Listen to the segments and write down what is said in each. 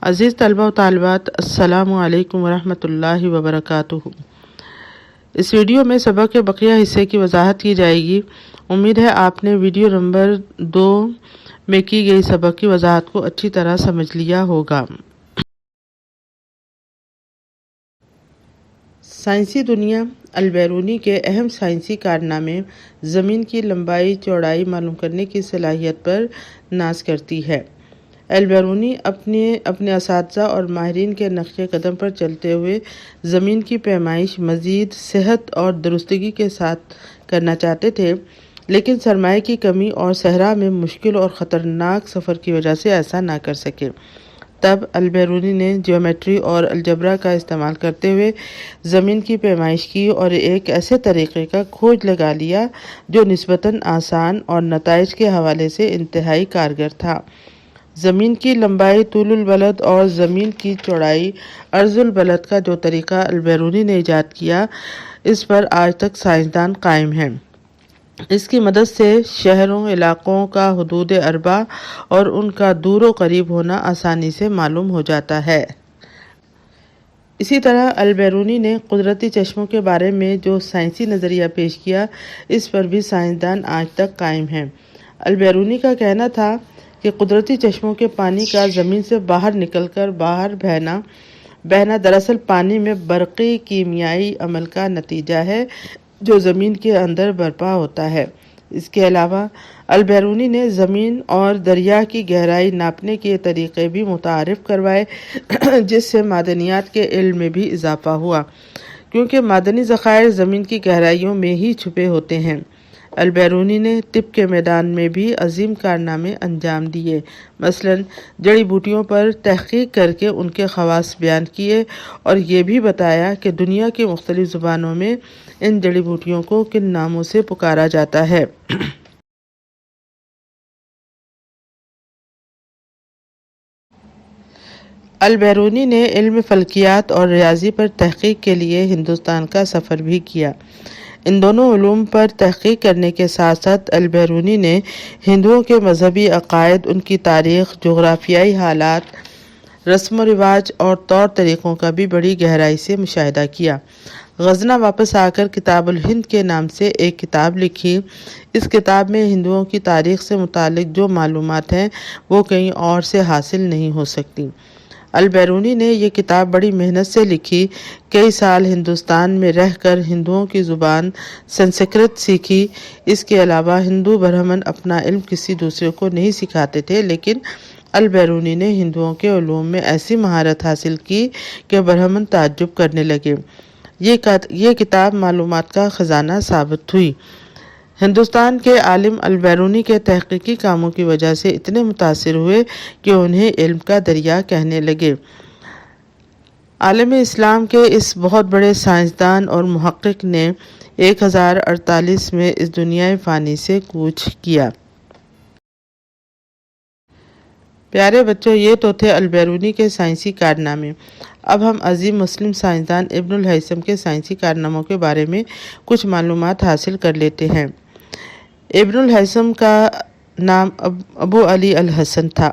عزیز طلبہ و طالبات، السلام علیکم ورحمۃ اللہ وبرکاتہ۔ اس ویڈیو میں سبق کے بقیہ حصے کی وضاحت کی جائے گی۔ امید ہے آپ نے ویڈیو نمبر 2 میں کی گئی سبق کی وضاحت کو اچھی طرح سمجھ لیا ہوگا۔ سائنسی دنیا البیرونی کے اہم سائنسی کارنامے زمین کی لمبائی چوڑائی معلوم کرنے کی صلاحیت پر ناز کرتی ہے۔ البیرونی اپنے اساتذہ اور ماہرین کے نقش قدم پر چلتے ہوئے زمین کی پیمائش مزید صحت اور درستگی کے ساتھ کرنا چاہتے تھے، لیکن سرمایہ کی کمی اور صحرا میں مشکل اور خطرناک سفر کی وجہ سے ایسا نہ کر سکے۔ تب البیرونی نے جیومیٹری اور الجبرا کا استعمال کرتے ہوئے زمین کی پیمائش کی اور ایک ایسے طریقے کا کھوج لگا لیا جو نسبتاً آسان اور نتائج کے حوالے سے انتہائی کارگر تھا۔ زمین کی لمبائی طول البلد اور زمین کی چوڑائی عرض البلد کا جو طریقہ البیرونی نے ایجاد کیا، اس پر آج تک سائنسدان قائم ہیں۔ اس کی مدد سے شہروں، علاقوں کا حدود اربع اور ان کا دور و قریب ہونا آسانی سے معلوم ہو جاتا ہے۔ اسی طرح البیرونی نے قدرتی چشموں کے بارے میں جو سائنسی نظریہ پیش کیا، اس پر بھی سائنسدان آج تک قائم ہیں۔ البیرونی کا کہنا تھا کہ قدرتی چشموں کے پانی کا زمین سے باہر نکل کر باہر بہنا دراصل پانی میں برقی کیمیائی عمل کا نتیجہ ہے جو زمین کے اندر برپا ہوتا ہے۔ اس کے علاوہ البیرونی نے زمین اور دریا کی گہرائی ناپنے کے طریقے بھی متعارف کروائے، جس سے معدنیات کے علم میں بھی اضافہ ہوا، کیونکہ معدنی ذخائر زمین کی گہرائیوں میں ہی چھپے ہوتے ہیں۔ البیرونی نے طب کے میدان میں بھی عظیم کارنامے انجام دیے، مثلاً جڑی بوٹیوں پر تحقیق کر کے ان کے خواص بیان کیے اور یہ بھی بتایا کہ دنیا کی مختلف زبانوں میں ان جڑی بوٹیوں کو کن ناموں سے پکارا جاتا ہے۔ البیرونی نے علم فلکیات اور ریاضی پر تحقیق کے لیے ہندوستان کا سفر بھی کیا۔ ان دونوں علوم پر تحقیق کرنے کے ساتھ ساتھ البیرونی نے ہندوؤں کے مذہبی عقائد، ان کی تاریخ، جغرافیائی حالات، رسم و رواج اور طور طریقوں کا بھی بڑی گہرائی سے مشاہدہ کیا۔ غزنہ واپس آ کر کتاب الہند کے نام سے ایک کتاب لکھی۔ اس کتاب میں ہندوؤں کی تاریخ سے متعلق جو معلومات ہیں وہ کہیں اور سے حاصل نہیں ہو سکتی۔ البیرونی نے یہ کتاب بڑی محنت سے لکھی، کئی سال ہندوستان میں رہ کر ہندوؤں کی زبان سنسکرت سیکھی۔ اس کے علاوہ ہندو برہمن اپنا علم کسی دوسرے کو نہیں سکھاتے تھے، لیکن البیرونی نے ہندوؤں کے علوم میں ایسی مہارت حاصل کی کہ برہمن تعجب کرنے لگے۔ یہ کتاب معلومات کا خزانہ ثابت ہوئی۔ ہندوستان کے عالم البیرونی کے تحقیقی کاموں کی وجہ سے اتنے متاثر ہوئے کہ انہیں علم کا دریا کہنے لگے۔ عالم اسلام کے اس بہت بڑے سائنسدان اور محقق نے 1048 میں اس دنیا فانی سے کوچ کیا۔ پیارے بچوں، یہ تو تھے البیرونی کے سائنسی کارنامے۔ اب ہم عظیم مسلم سائنسدان ابن الہیثم کے سائنسی کارناموں کے بارے میں کچھ معلومات حاصل کر لیتے ہیں۔ ابن الہیثم کا نام ابو علی الحسن تھا۔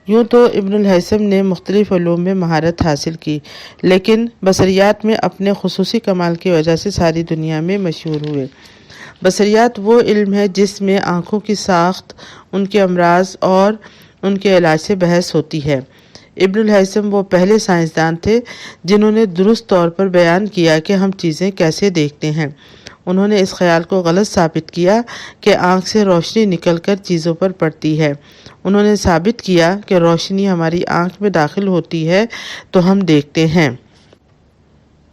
یوں تو ابن الہیثم نے مختلف علوم میں مہارت حاصل کی، لیکن بصریات میں اپنے خصوصی کمال کی وجہ سے ساری دنیا میں مشہور ہوئے۔ بصریات وہ علم ہے جس میں آنکھوں کی ساخت، ان کے امراض اور ان کے علاج سے بحث ہوتی ہے۔ ابن الہیثم وہ پہلے سائنسدان تھے جنہوں نے درست طور پر بیان کیا کہ ہم چیزیں کیسے دیکھتے ہیں۔ انہوں نے اس خیال کو غلط ثابت کیا کہ آنکھ سے روشنی نکل کر چیزوں پر پڑتی ہے۔ انہوں نے ثابت کیا کہ روشنی ہماری آنکھ میں داخل ہوتی ہے تو ہم دیکھتے ہیں۔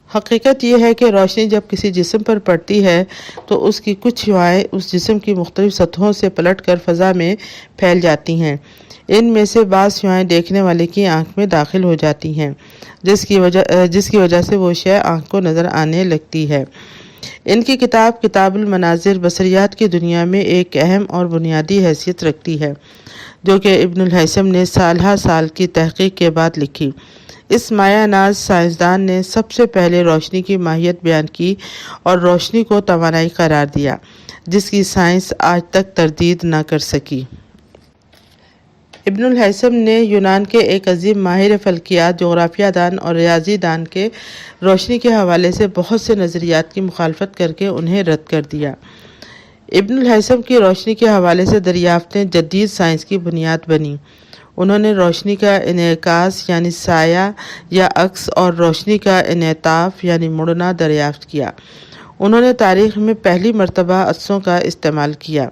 حقیقت یہ ہے کہ روشنی جب کسی جسم پر پڑتی ہے تو اس کی کچھ شعاعیں اس جسم کی مختلف سطحوں سے پلٹ کر فضا میں پھیل جاتی ہیں۔ ان میں سے بعض شعاعیں دیکھنے والے کی آنکھ میں داخل ہو جاتی ہیں، جس کی وجہ سے وہ شے آنکھ کو نظر آنے لگتی ہے۔ ان کی کتاب المناظر بصریات کی دنیا میں ایک اہم اور بنیادی حیثیت رکھتی ہے، جو کہ ابن الہیثم نے سالہ سال کی تحقیق کے بعد لکھی۔ اس مایہ ناز سائنسدان نے سب سے پہلے روشنی کی ماہیت بیان کی اور روشنی کو توانائی قرار دیا، جس کی سائنس آج تک تردید نہ کر سکی۔ ابن الہیثم نے یونان کے ایک عظیم ماہر فلکیات، جغرافیہ دان اور ریاضی دان کے روشنی کے حوالے سے بہت سے نظریات کی مخالفت کر کے انہیں رد کر دیا۔ ابن الہیثم کی روشنی کے حوالے سے دریافتیں جدید سائنس کی بنیاد بنیں۔ انہوں نے روشنی کا انعکاس یعنی سایہ یا عکس اور روشنی کا انعطاف یعنی مڑنا دریافت کیا۔ انہوں نے تاریخ میں پہلی مرتبہ عدسوں کا استعمال کیا۔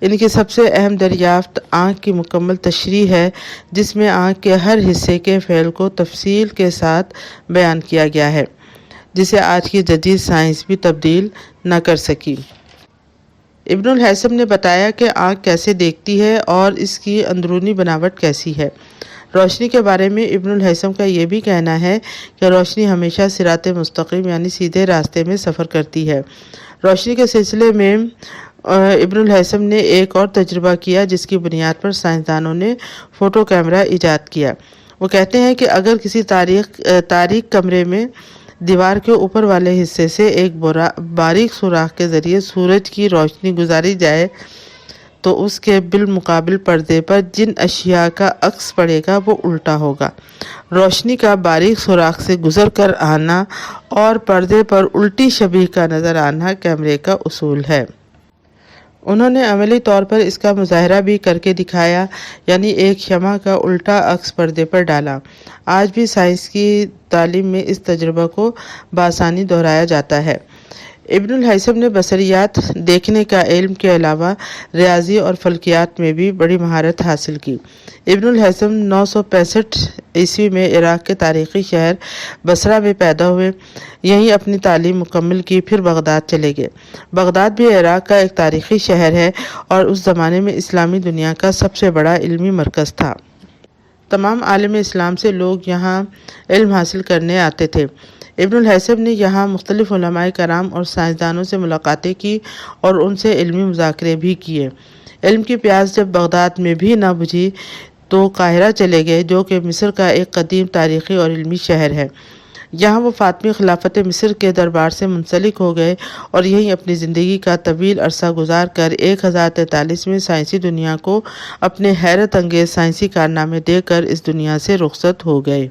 ان کی سب سے اہم دریافت آنکھ کی مکمل تشریح ہے، جس میں آنکھ کے ہر حصے کے فعل کو تفصیل کے ساتھ بیان کیا گیا ہے، جسے آج کی جدید سائنس بھی تبدیل نہ کر سکی۔ ابن الہیثم نے بتایا کہ آنکھ کیسے دیکھتی ہے اور اس کی اندرونی بناوٹ کیسی ہے۔ روشنی کے بارے میں ابن الہیثم کا یہ بھی کہنا ہے کہ روشنی ہمیشہ صراط مستقیم یعنی سیدھے راستے میں سفر کرتی ہے۔ روشنی کے سلسلے میں ابن الہیثم نے ایک اور تجربہ کیا، جس کی بنیاد پر سائنسدانوں نے فوٹو کیمرہ ایجاد کیا۔ وہ کہتے ہیں کہ اگر کسی تاریک کمرے میں دیوار کے اوپر والے حصے سے ایک باریک سوراخ کے ذریعے سورج کی روشنی گزاری جائے تو اس کے بالمقابل پردے پر جن اشیاء کا عکس پڑے گا وہ الٹا ہوگا۔ روشنی کا باریک سوراخ سے گزر کر آنا اور پردے پر الٹی شبیہ کا نظر آنا کیمرے کا اصول ہے۔ انہوں نے عملی طور پر اس کا مظاہرہ بھی کر کے دکھایا، یعنی ایک شمع کا الٹا عکس پردے پر ڈالا۔ آج بھی سائنس کی تعلیم میں اس تجربہ کو بآسانی دہرایا جاتا ہے۔ ابن الہیثم نے بصریات دیکھنے کا علم کے علاوہ ریاضی اور فلکیات میں بھی بڑی مہارت حاصل کی۔ ابن الہیثم 965 عیسوی میں عراق کے تاریخی شہر بصرہ میں پیدا ہوئے۔ یہیں اپنی تعلیم مکمل کی، پھر بغداد چلے گئے۔ بغداد بھی عراق کا ایک تاریخی شہر ہے اور اس زمانے میں اسلامی دنیا کا سب سے بڑا علمی مرکز تھا۔ تمام عالم اسلام سے لوگ یہاں علم حاصل کرنے آتے تھے۔ ابن الہیثم نے یہاں مختلف علماء کرام اور سائنسدانوں سے ملاقاتیں کی اور ان سے علمی مذاکرے بھی کیے۔ علم کی پیاس جب بغداد میں بھی نہ بجھی تو قاہرہ چلے گئے، جو کہ مصر کا ایک قدیم تاریخی اور علمی شہر ہے۔ یہاں وہ فاطمی خلافت مصر کے دربار سے منسلک ہو گئے اور یہیں اپنی زندگی کا طویل عرصہ گزار کر 1043 میں سائنسی دنیا کو اپنے حیرت انگیز سائنسی کارنامے دے کر اس دنیا سے رخصت ہو گئے۔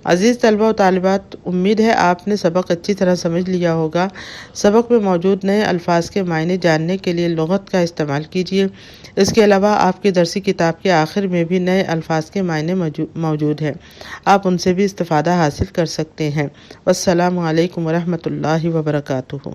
عزیز طلبہ و طالبات، امید ہے آپ نے سبق اچھی طرح سمجھ لیا ہوگا۔ سبق میں موجود نئے الفاظ کے معنی جاننے کے لیے لغت کا استعمال کیجیے۔ اس کے علاوہ آپ کی درسی کتاب کے آخر میں بھی نئے الفاظ کے معنی موجود ہیں، آپ ان سے بھی استفادہ حاصل کر سکتے ہیں۔ والسلام علیکم ورحمۃ اللہ وبرکاتہ۔